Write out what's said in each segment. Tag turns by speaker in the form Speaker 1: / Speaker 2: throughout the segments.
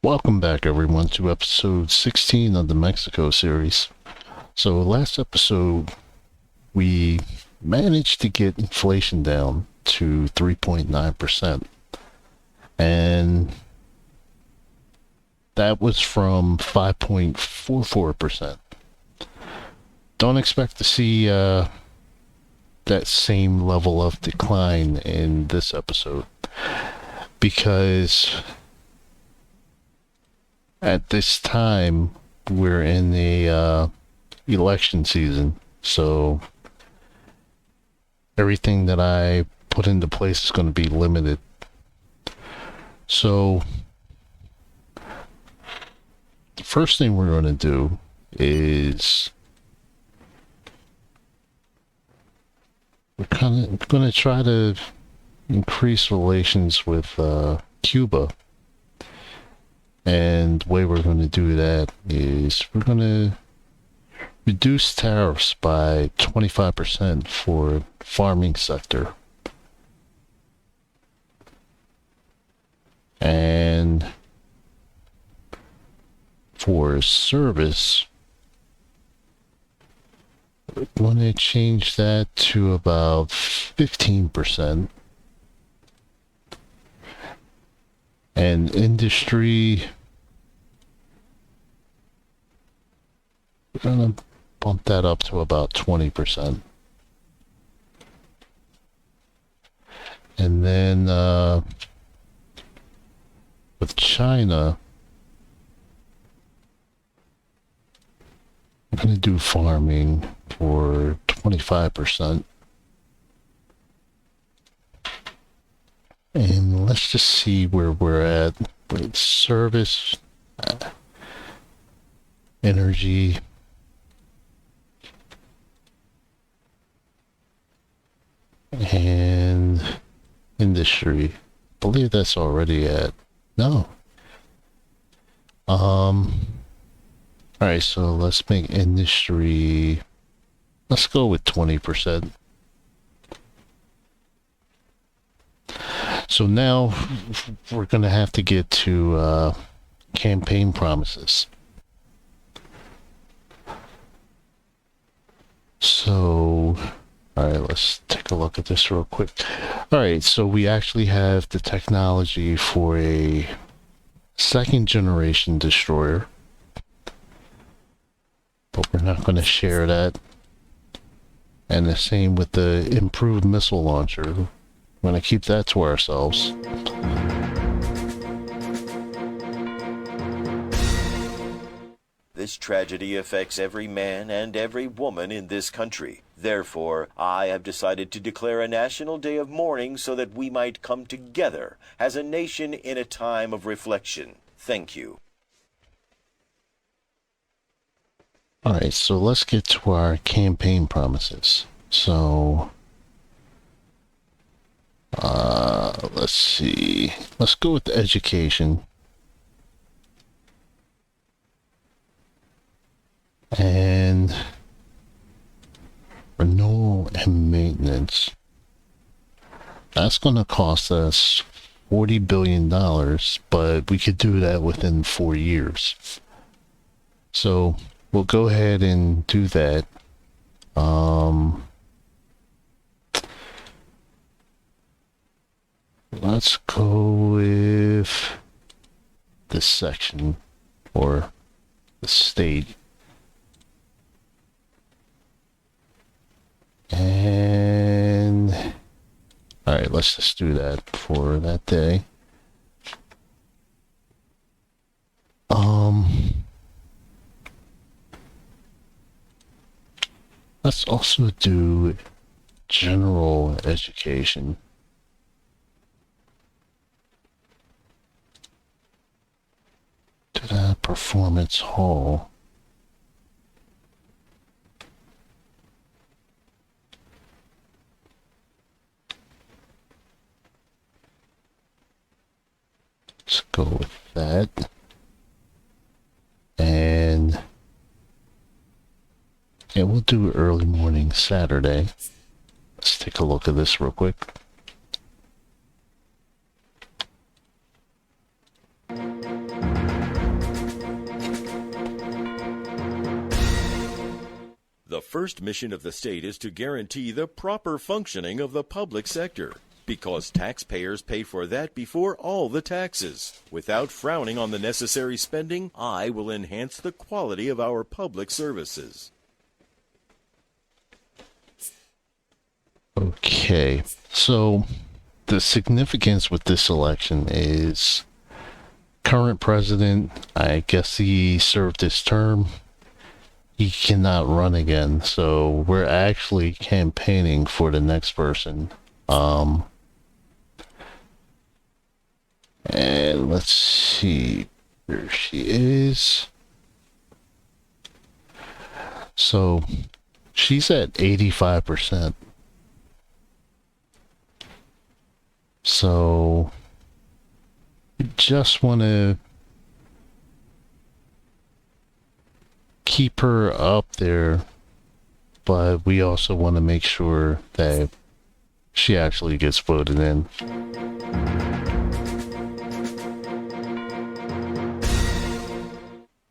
Speaker 1: Welcome back, everyone, to episode 16 of the Mexico series. So, last episode, we managed to get inflation down to 3.9%. And that was from 5.44%. Don't expect to see that same level of decline in this episode, because at this time we're in the election season, so everything that I put into place is going to be limited. So the first thing we're going to do is we're going to try to increase relations with Cuba. And the way we're going to do that is we're going to reduce tariffs by 25% for farming sector. And for service, we're going to change that to about 15%. And industry, we're going to bump that up to about 20%. And then with China, we're going to do farming for 25%. And let's just see where we're at with service, energy, and industry. I believe that's already at, no. Alright, so let's make industry, let's go with 20%. So now we're going to have to get to campaign promises. So, alright, let's take a look at this real quick. Alright, so we actually have the technology for a second generation destroyer, but we're not going to share that. And the same with the improved missile launcher. We're going to keep that to ourselves.
Speaker 2: This tragedy affects every man and every woman in this country. Therefore, I have decided to declare a national day of mourning so that we might come together as a nation in a time of reflection. Thank you.
Speaker 1: Alright, so let's get to our campaign promises. So, let's see. Let's go with the education. And renewal and maintenance. That's going to cost us $40 billion, but we could do that within 4 years. So we'll go ahead and do that. Let's go with this section, or the state. And alright, let's just do that for that day. Let's also do general education. To that performance hall. Let's go with that. And yeah, we'll do early morning Saturday. Let's take a look at this real quick.
Speaker 3: first mission of the state is to guarantee the proper functioning of the public sector, because taxpayers pay for that before all the taxes. Without frowning on the necessary spending, I will enhance the quality of our public services.
Speaker 1: Okay, so the significance with this election is current president, I guess he served his term. He cannot run again, so we're actually campaigning for the next person. And let's see, there she is. So she's at 85%. So just want to keep her up there, but we also want to make sure that she actually gets voted in.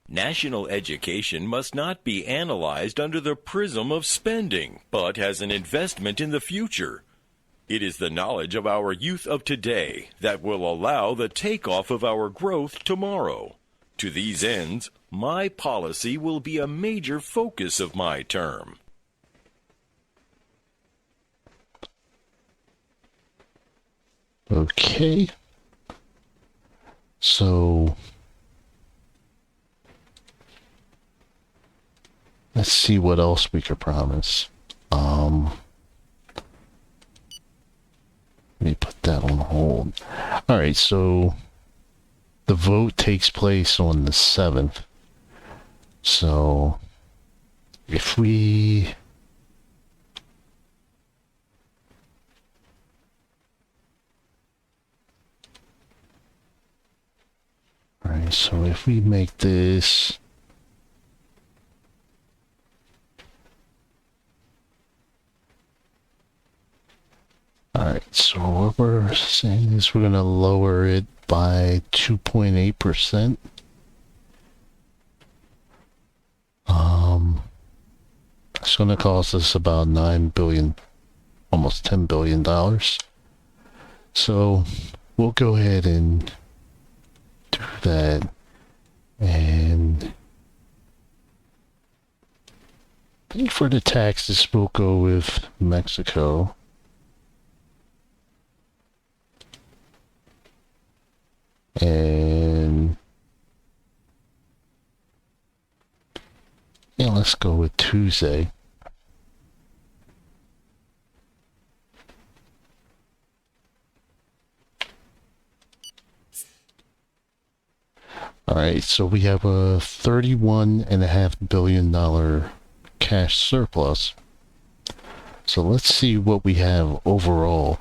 Speaker 3: National education must not be analyzed under the prism of spending, but as an investment in the future. It is the knowledge of our youth of today that will allow the takeoff of our growth tomorrow. To these ends, my policy will be a major focus of my term.
Speaker 1: Okay. So let's see what else we could promise. Let me put that on hold. All right, so the vote takes place on the 7th. So if we make this Alright, so what we're saying is we're going to lower it by 2.8%. It's going to cost us about $9 billion, almost $10 billion. So we'll go ahead and do that. And I think for the taxes, we'll go with Mexico. And yeah, let's go with Tuesday. All right, so we have a $31.5 billion cash surplus. So let's see what we have overall.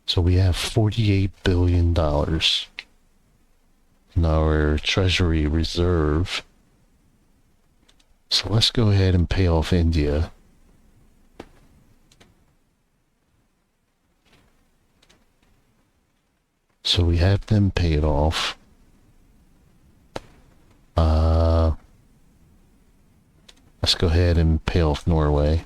Speaker 1: So we have $48 billion in our Treasury reserve. So let's go ahead and pay off India. So we have them paid off. Let's go ahead and pay off Norway.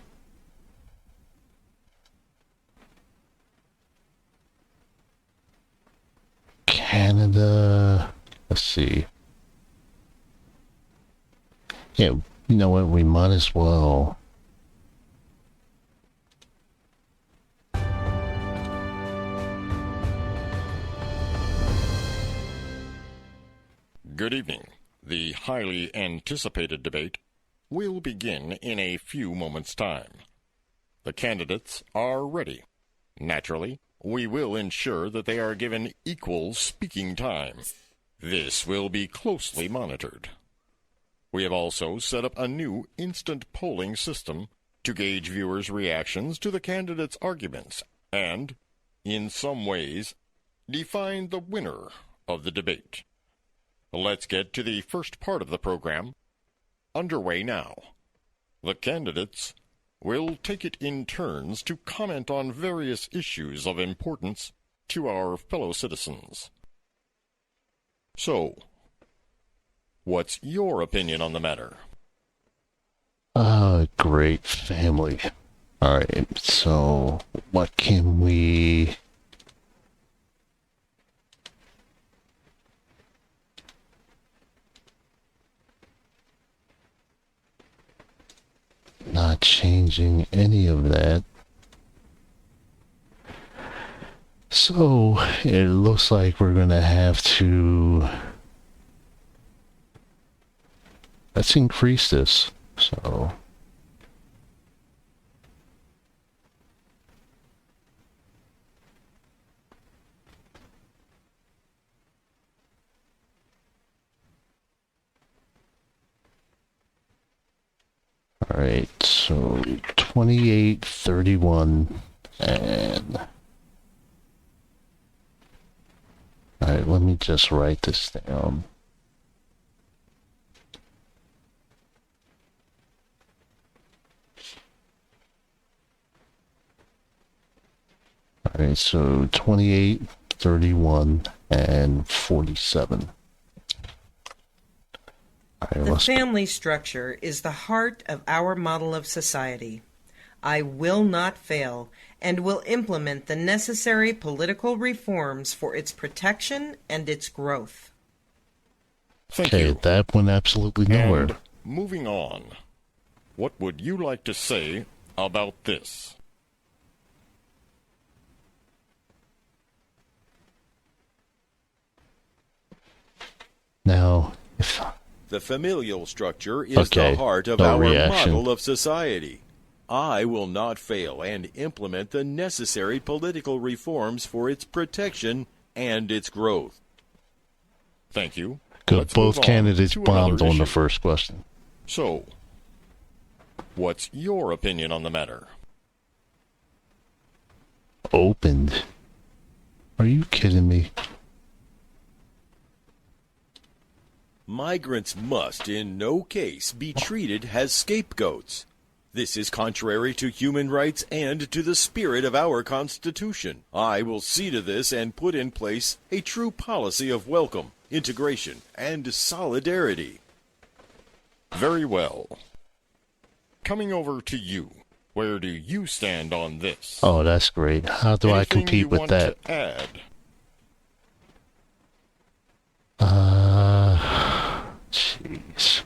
Speaker 1: Canada, let's see. Yeah, you know what, we might as well.
Speaker 3: Good evening. The highly anticipated debate will begin in a few moments' time. The candidates are ready. Naturally, we will ensure that they are given equal speaking time. This will be closely monitored. We have also set up a new instant polling system to gauge viewers' reactions to the candidates' arguments and, in some ways, define the winner of the debate. Let's get to the first part of the program, underway now. The candidates will take it in turns to comment on various issues of importance to our fellow citizens. So, What's your opinion on the matter?
Speaker 1: Great family. Alright, so what can we... Not changing any of that. So, it looks like we're gonna have to... Let's increase this. So... Alright, so 28, 31, and... Alright, let me just write this down. Alright, so 28, 31, and 47.
Speaker 4: The family structure is the heart of our model of society. I will not fail and will implement the necessary political reforms for its protection and its growth.
Speaker 3: Thank
Speaker 1: Okay,
Speaker 3: you.
Speaker 1: that went absolutely nowhere.
Speaker 3: And moving on, what would you like to say about this?
Speaker 1: Now, if...
Speaker 2: The familial structure is
Speaker 1: Okay,
Speaker 2: the heart of
Speaker 1: no
Speaker 2: our
Speaker 1: reaction.
Speaker 2: model of society. I will not fail and implement the necessary political reforms for its protection and its growth.
Speaker 3: Thank you.
Speaker 1: Good,
Speaker 3: Let's
Speaker 1: both
Speaker 3: move on
Speaker 1: candidates
Speaker 3: to
Speaker 1: bombed
Speaker 3: another
Speaker 1: on the
Speaker 3: issue.
Speaker 1: first question.
Speaker 3: So, what's your opinion on the matter?
Speaker 1: Opened. Are you kidding me?
Speaker 2: Migrants must in no case be treated as scapegoats. This is contrary to human rights and to the spirit of our Constitution. I will see to this and put in place a true policy of welcome, integration, and solidarity.
Speaker 3: Very well. Coming over to you. Where do you stand on this?
Speaker 1: Oh, that's great. How do I
Speaker 3: Anything
Speaker 1: compete
Speaker 3: you
Speaker 1: with
Speaker 3: want
Speaker 1: that?
Speaker 3: to add?
Speaker 1: Jeez.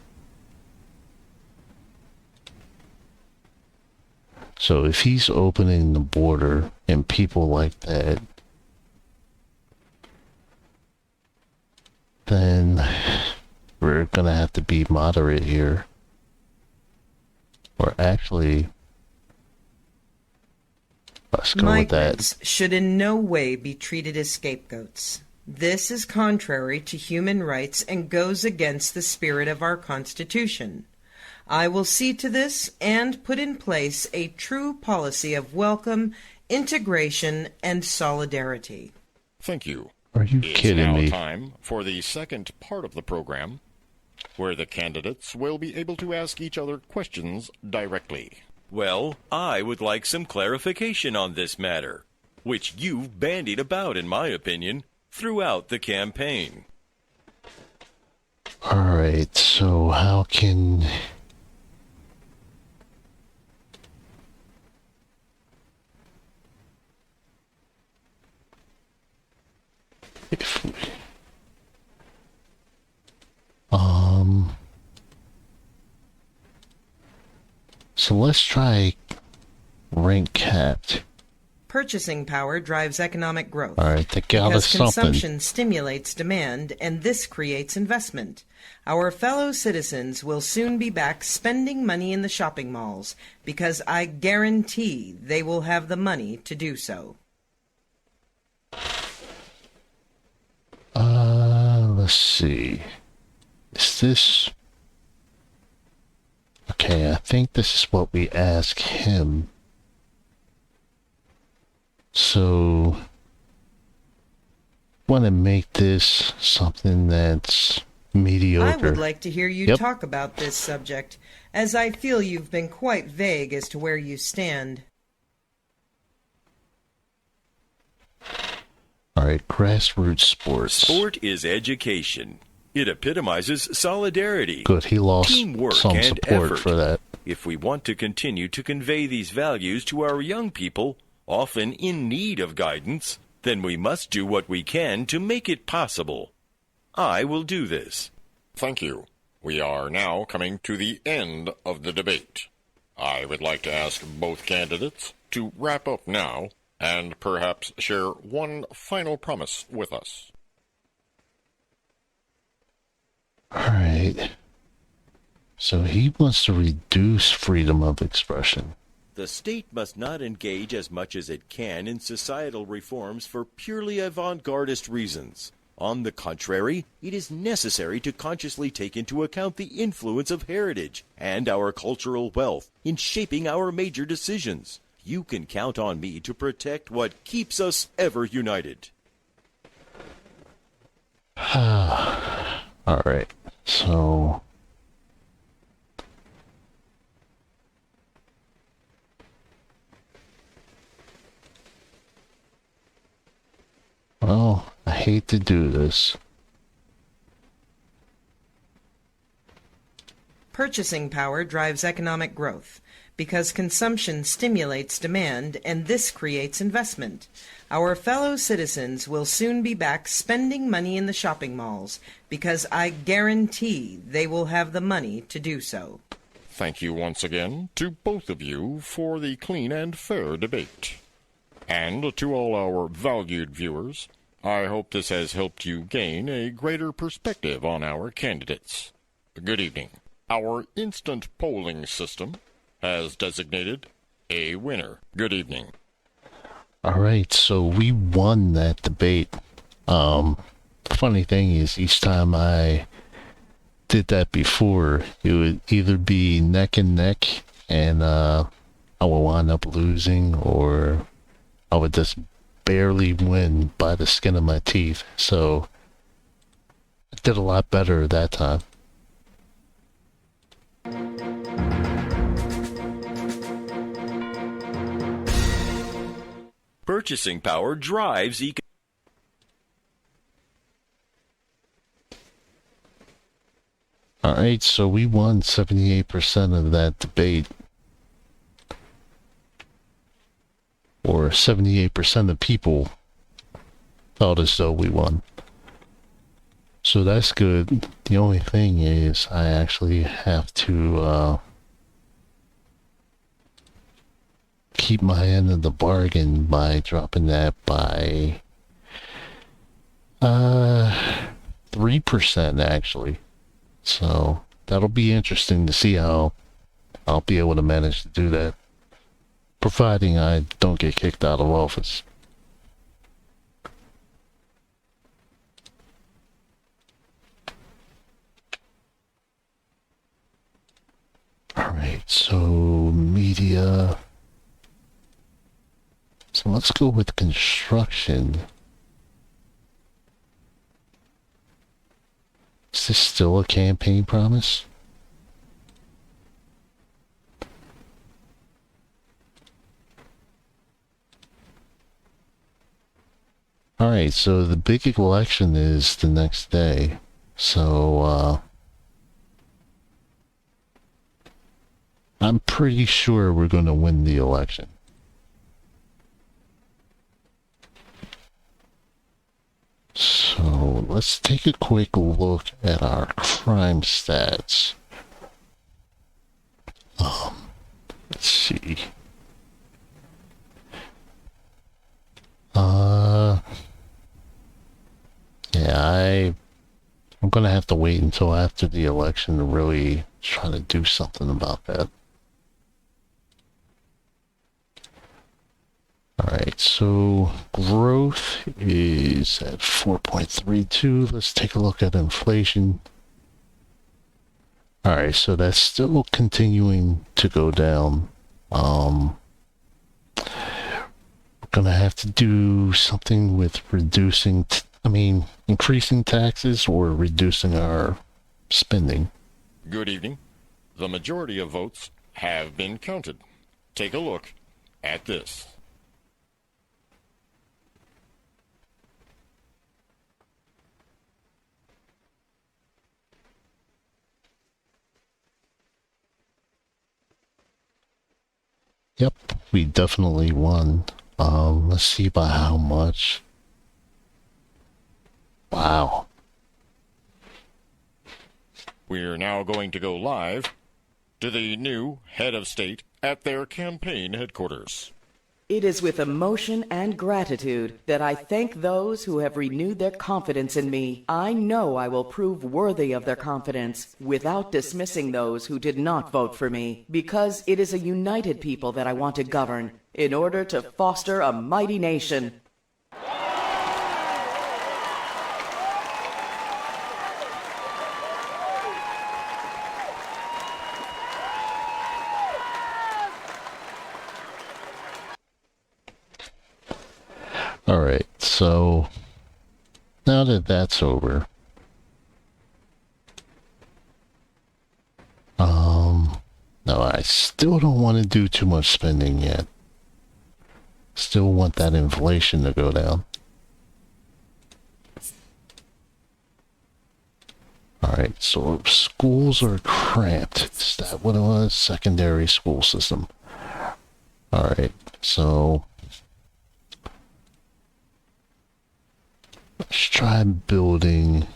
Speaker 1: So if he's opening the border and people like that, then we're gonna have to be moderate here. Or actually, let's go with that.
Speaker 4: Migrants should in no way be treated as scapegoats. This is contrary to human rights and goes against the spirit of our Constitution. I will see to this and put in place a true policy of welcome, integration, and solidarity.
Speaker 3: Thank you.
Speaker 1: Are you
Speaker 3: It's
Speaker 1: kidding
Speaker 3: now
Speaker 1: me?
Speaker 3: time for the second part of the program, where the candidates will be able to ask each other questions directly.
Speaker 2: Well, I would like some clarification on this matter, which you've bandied about, in my opinion, throughout the campaign.
Speaker 1: Alright, so how can... If we... So let's try rank capped.
Speaker 4: Purchasing power drives economic growth.
Speaker 1: Alright, that got us
Speaker 4: Because
Speaker 1: something.
Speaker 4: consumption stimulates demand, and this creates investment. Our fellow citizens will soon be back spending money in the shopping malls, because I guarantee they will have the money to do so.
Speaker 1: Let's see. Is this... Okay, I think this is what we ask him. So... want to make this something that's mediocre.
Speaker 4: I would like to hear you
Speaker 1: Yep.
Speaker 4: talk about this subject, as I feel you've been quite vague as to where you stand.
Speaker 1: Alright, grassroots sports.
Speaker 2: Sport is education. It epitomizes solidarity,
Speaker 1: Good, he lost
Speaker 2: teamwork,
Speaker 1: some
Speaker 2: and
Speaker 1: support
Speaker 2: effort.
Speaker 1: for that.
Speaker 2: If we want to continue to convey these values to our young people, often in need of guidance, then we must do what we can to make it possible. I will do this.
Speaker 3: Thank you. We are now coming to the end of the debate. I would like to ask both candidates to wrap up now and perhaps share one final promise with us.
Speaker 1: All right. So he wants to reduce freedom of expression.
Speaker 2: The state must not engage as much as it can in societal reforms for purely avant-gardist reasons. On the contrary, it is necessary to consciously take into account the influence of heritage and our cultural wealth in shaping our major decisions. You can count on me to protect what keeps us ever united.
Speaker 1: All right. So well, I hate to do this.
Speaker 4: Purchasing power drives economic growth because consumption stimulates demand, and this creates investment. Our fellow citizens will soon be back spending money in the shopping malls because I guarantee they will have the money to do so.
Speaker 3: Thank you once again to both of you for the clean and fair debate. And to all our valued viewers, I hope this has helped you gain a greater perspective on our candidates. Good evening. Our instant polling system has designated a winner. Good evening.
Speaker 1: All right, so we won that debate. Funny thing is, each time I did that before, it would either be neck and neck, and I would wind up losing, or I would just barely win by the skin of my teeth. So I did a lot better that time.
Speaker 2: Purchasing power drives
Speaker 1: Alright, so we won 78% of that debate. Or 78% of people felt as though we won. So that's good. The only thing is I actually have to keep my end of the bargain by dropping that by 3% actually. So that'll be interesting to see how I'll be able to manage to do that, providing I don't get kicked out of office. Alright, so media. So let's go with construction. Is this still a campaign promise? Alright, so the big election is the next day. So, I'm pretty sure we're going to win the election. So let's take a quick look at our crime stats. Let's see. Yeah, I'm gonna have to wait until after the election to really try to do something about that. Alright, so growth is at 4.32. Let's take a look at inflation. Alright, so that's still continuing to go down. We're gonna have to do something with increasing taxes or reducing our spending.
Speaker 3: Good evening. The majority of votes have been counted. Take a look at this.
Speaker 1: we definitely won. Let's see by how much. Wow.
Speaker 3: We're now going to go live to the new head of state at their campaign headquarters.
Speaker 5: It is with emotion and gratitude that I thank those who have renewed their confidence in me. I know I will prove worthy of their confidence without dismissing those who did not vote for me, because it is a united people that I want to govern in order to foster a mighty nation.
Speaker 1: Alright, so now that that's over, no, I still don't want to do too much spending yet. Still want that inflation to go down. Alright, so schools are cramped. Is that what it was? Secondary school system. Alright, so let's try building.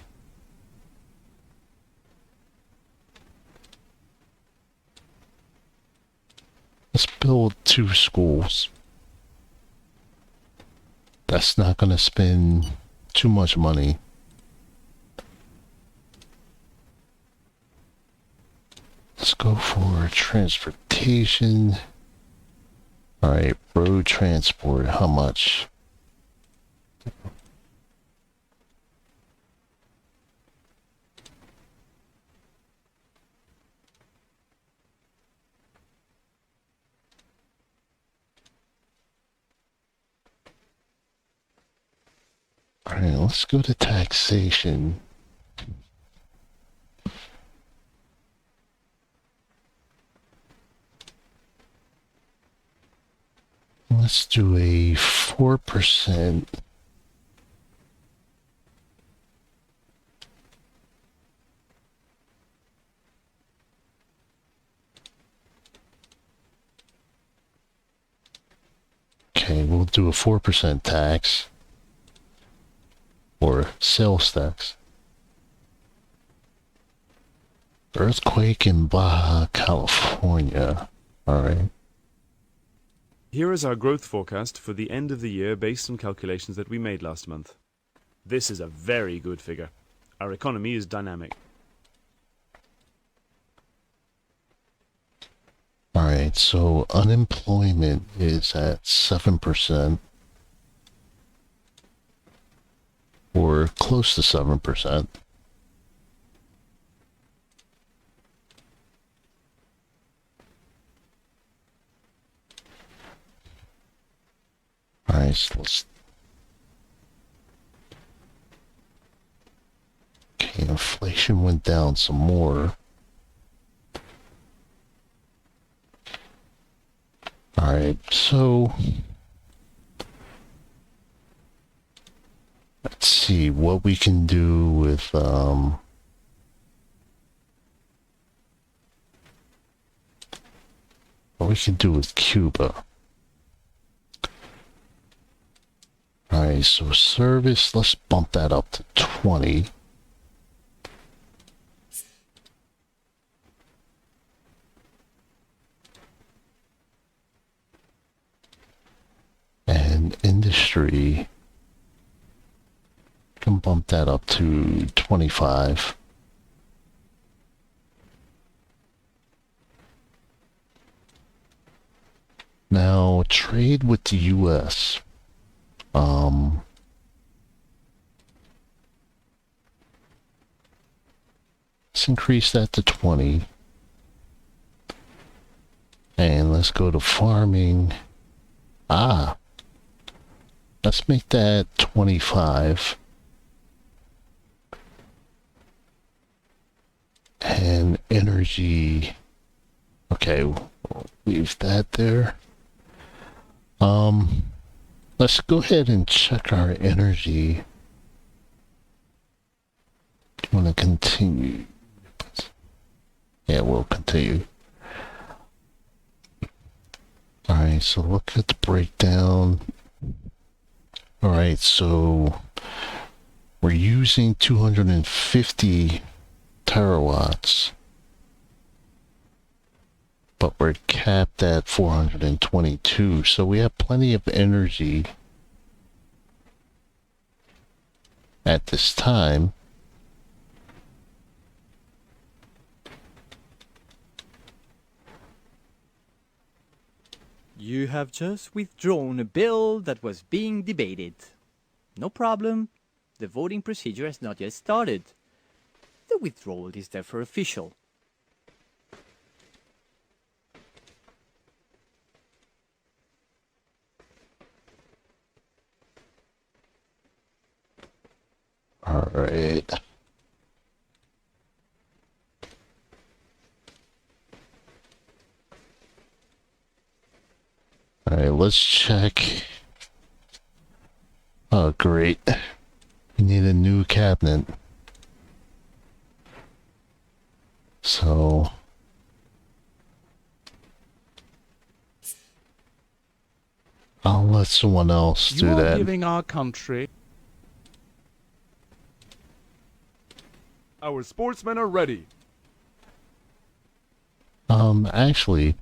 Speaker 1: Let's build 2 schools. That's not going to spend too much money. Let's go for transportation. Alright, road transport. How much? Alright, let's go to taxation. Let's do a 4%. Okay, we'll do a 4% tax. Or sales tax. Earthquake in Baja California. Alright.
Speaker 6: Here is our growth forecast for the end of the year based on calculations that we made last month. This is a very good figure. Our economy is dynamic.
Speaker 1: Alright, so unemployment is at 7%. Or close to 7%. Alright, so let's... Okay, inflation went down some more. Alright, so... Let's see what we can do with, what we can do with Cuba. Alright, so service, let's bump that up to 20. And industry, can bump that up to 25. Now, trade with the U.S. Let's increase that to 20. And let's go to farming. Let's make that 25. And energy. Okay, we'll leave that there. Let's go ahead and check our energy. Do you want to continue? Yeah, we'll continue. Alright, so look at the breakdown. Alright, so we're using 250 terawatts, but we're capped at 422, so we have plenty of energy at this time.
Speaker 7: You have just withdrawn a bill that was being debated. No problem. The voting procedure has not yet started. The withdrawal is therefore official.
Speaker 1: All right. All right, let's check. Oh, great. We need a new cabinet. So I'll let someone else do
Speaker 8: You are
Speaker 1: that.
Speaker 8: giving our country.
Speaker 6: Our sportsmen are ready.
Speaker 1: Actually,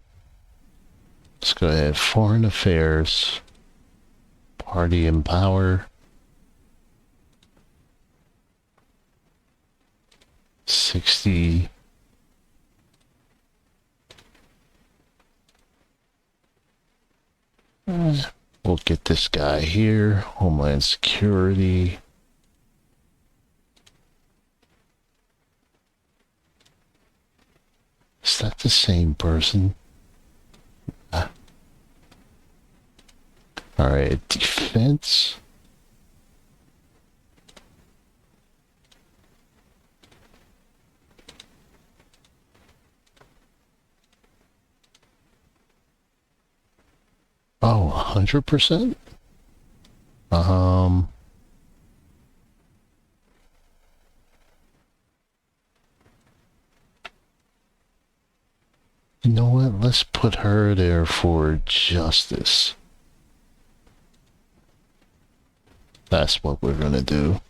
Speaker 1: let's go ahead. Foreign Affairs, Party in Power, 60. We'll get this guy here. Homeland Security. Is that the same person? Alright, defense. Oh, 100%? You know what? Let's put her there for justice. That's what we're gonna do.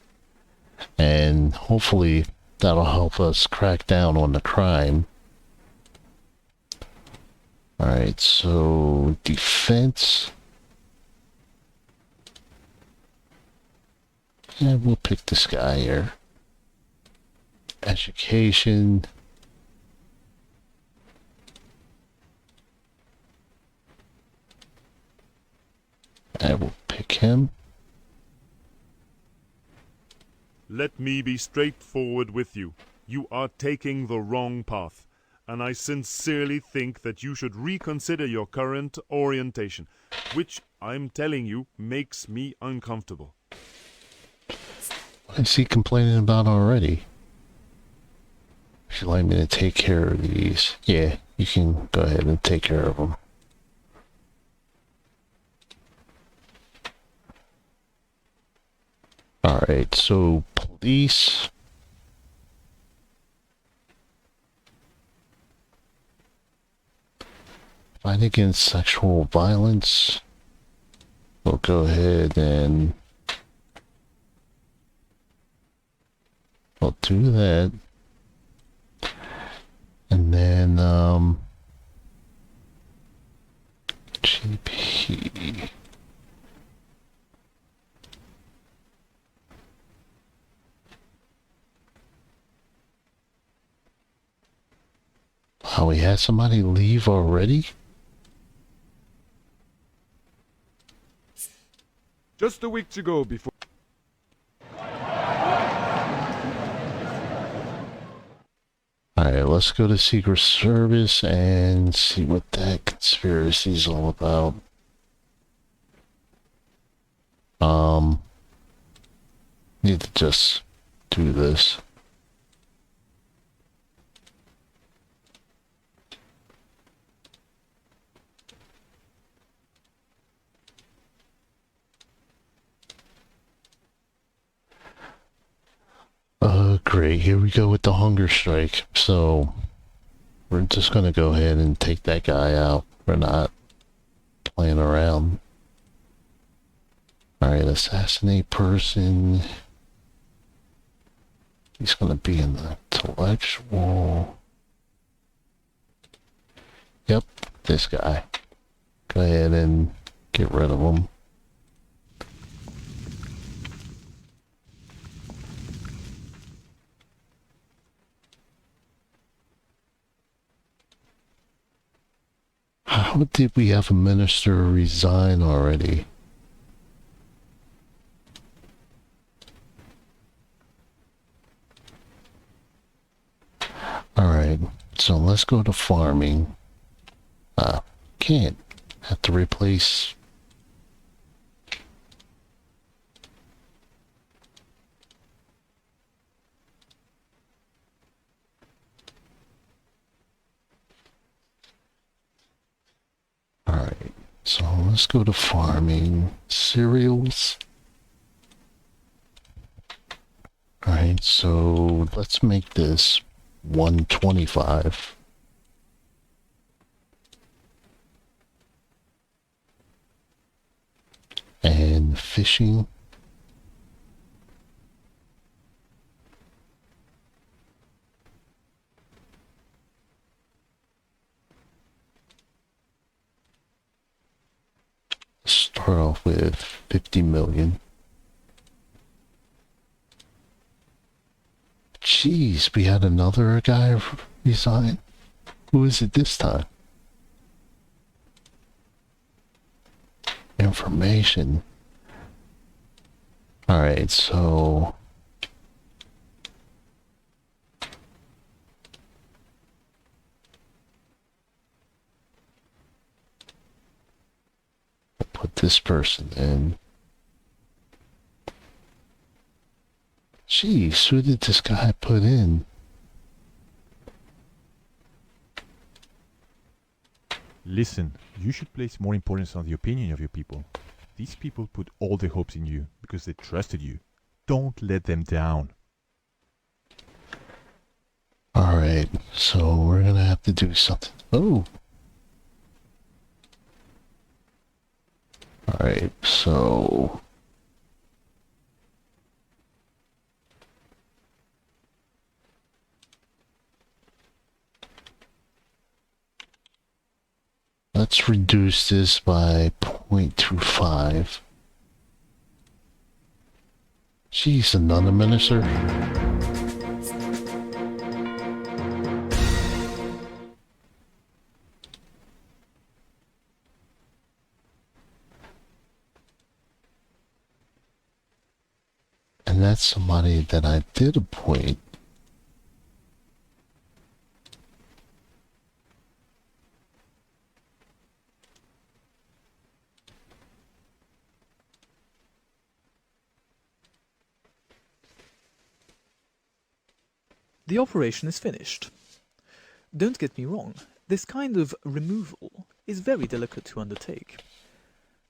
Speaker 1: And hopefully that'll help us crack down on the crime. Alright, so defense. And we'll pick this guy here. Education. I will pick him.
Speaker 6: Let me be straightforward with you. You are taking the wrong path, and I sincerely think that you should reconsider your current orientation, which, I'm telling you, makes me uncomfortable.
Speaker 1: What is he complaining about already? Would you like me to take care of these? Yeah, you can go ahead and take care of them. Alright, so police. Fight against sexual violence. We'll go ahead and we'll do that. And then GP. Wow, we had somebody leave already?
Speaker 6: Just a week to go before...
Speaker 1: Alright, let's go to Secret Service and see what that conspiracy is all about. Need to just do this. Great, here we go with the hunger strike. So we're just gonna go ahead and take that guy out. We're not playing around. Alright, assassinate person. He's gonna be in the intellectual. Yep, this guy. Go ahead and get rid of him. How did we have a minister resign already? Alright, so let's go to farming. Can't. Have to replace... Alright, so let's go to farming. Cereals. Alright, so let's make this 125. And fishing. Start off with 50 million. Jeez, we had another guy resign. Who is it this time? Information. Alright, so... we'll put this person in. Jeez, who did this guy put in?
Speaker 8: Listen, you should place more importance on the opinion of your people. These people put all their hopes in you because they trusted you. Don't let them down.
Speaker 1: Alright, so we're gonna have to do something. Oh! Alright, so... let's reduce this by 0.25. Jeez, another minister? And that's somebody that I did appoint.
Speaker 9: The operation is finished. Don't get me wrong, this kind of removal is very delicate to undertake,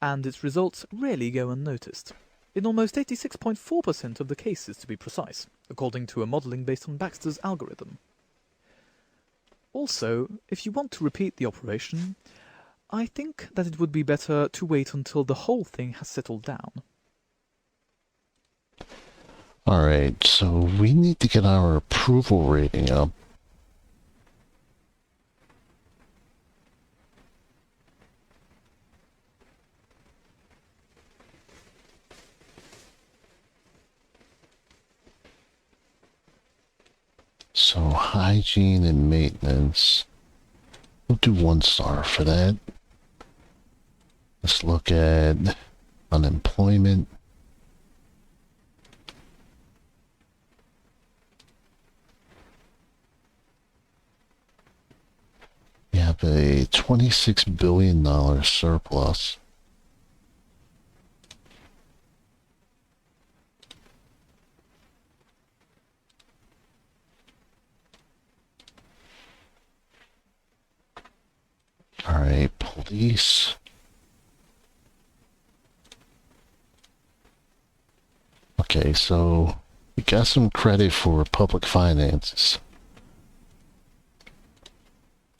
Speaker 9: and its results rarely go unnoticed. In almost 86.4% of the cases, to be precise, according to a modelling based on Baxter's algorithm. Also, if you want to repeat the operation, I think that it would be better to wait until the whole thing has settled down.
Speaker 1: Alright, so we need to get our approval rating up. So hygiene and maintenance. We'll do 1 star for that. Let's look at unemployment. We have a $26 billion surplus. Alright, police. Okay, so we got some credit for public finances.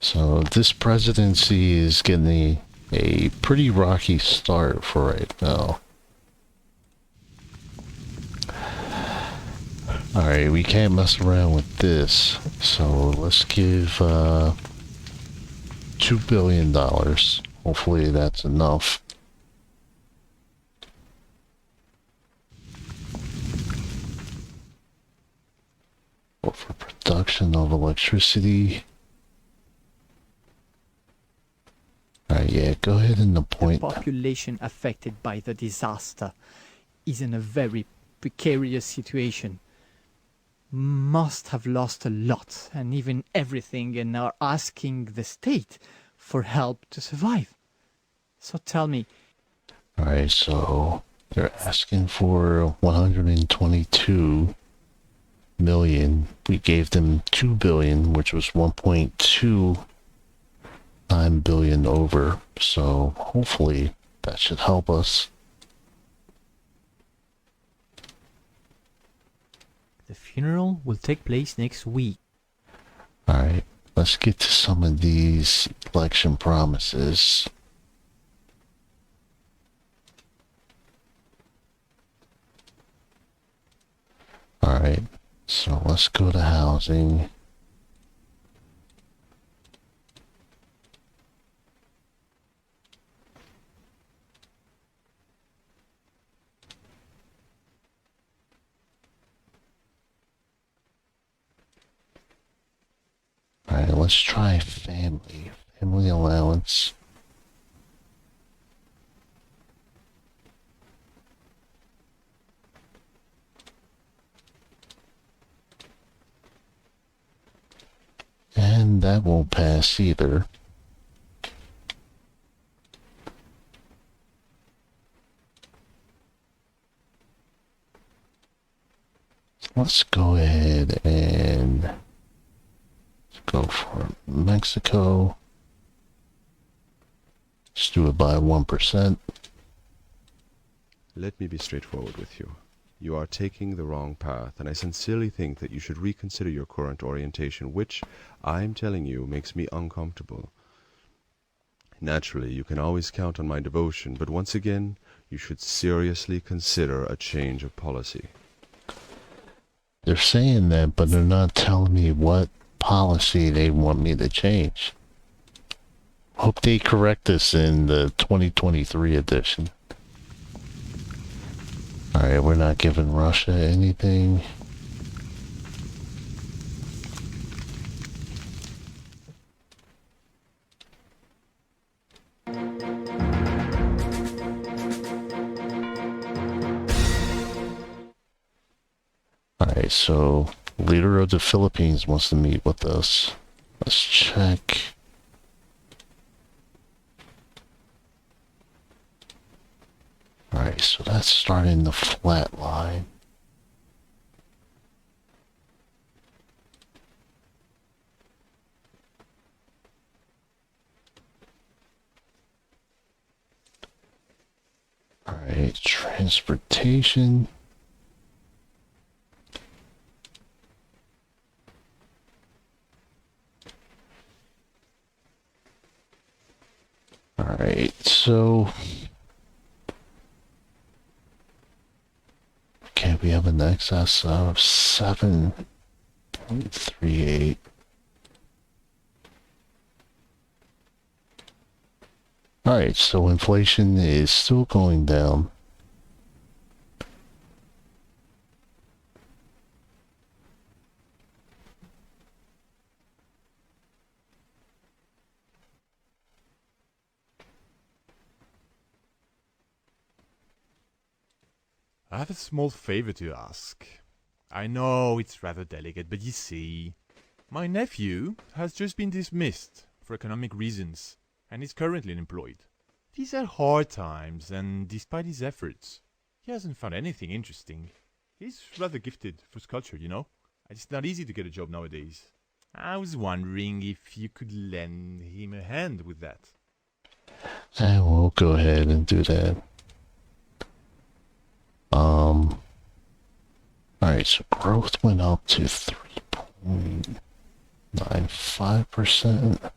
Speaker 1: So this presidency is getting a pretty rocky start for right now. Alright, we can't mess around with this, so let's give $2 billion. Hopefully that's enough. Or for production of electricity. Alright, yeah, go ahead and appoint.
Speaker 7: The population affected by the disaster is in a very precarious situation. Must have lost a lot and even everything and are asking the state for help to survive. So tell me.
Speaker 1: Alright, so they're asking for 122 million. We gave them 2 billion, which was 1.29 billion over. So hopefully that should help us.
Speaker 7: The funeral will take place next week.
Speaker 1: Alright, let's get to some of these election promises. Alright, so let's go to housing. Alright, let's try family allowance. And that won't pass either. Let's go ahead and go for Mexico. Just do it by 1%.
Speaker 10: Let me be straightforward with you. You are taking the wrong path, and I sincerely think that you should reconsider your current orientation, which, I'm telling you, makes me uncomfortable. Naturally, you can always count on my devotion, but once again, you should seriously consider a change of policy.
Speaker 1: They're saying that, but they're not telling me what policy they want me to change. Hope they correct this in the 2023 edition. Alright, we're not giving Russia anything. Alright, so leader of the Philippines wants to meet with us. Let's check. Alright, so that's starting the flat line. Alright, transportation. Alright, so okay, we have an excess of 7.38. Alright, so inflation is still going down.
Speaker 8: I have a small favor to ask. I know it's rather delicate, but you see, my nephew has just been dismissed for economic reasons and is currently unemployed. These are hard times, and despite his efforts, he hasn't found anything interesting. He's rather gifted for sculpture, you know? It's not easy to get a job nowadays. I was wondering if you could lend him a hand with that.
Speaker 1: I will go ahead and do that. Alright, so growth went up to 3.95%.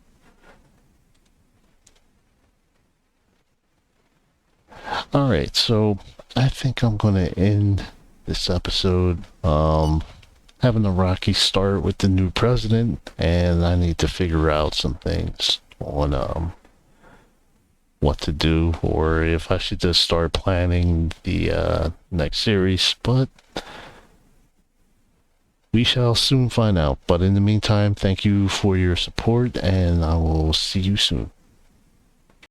Speaker 1: Alright, so I think I'm going to end this episode having a rocky start with the new president, and I need to figure out some things on what to do, or if I should just start planning the next series, but we shall soon find out. But in the meantime, thank you for your support, and I will see you soon.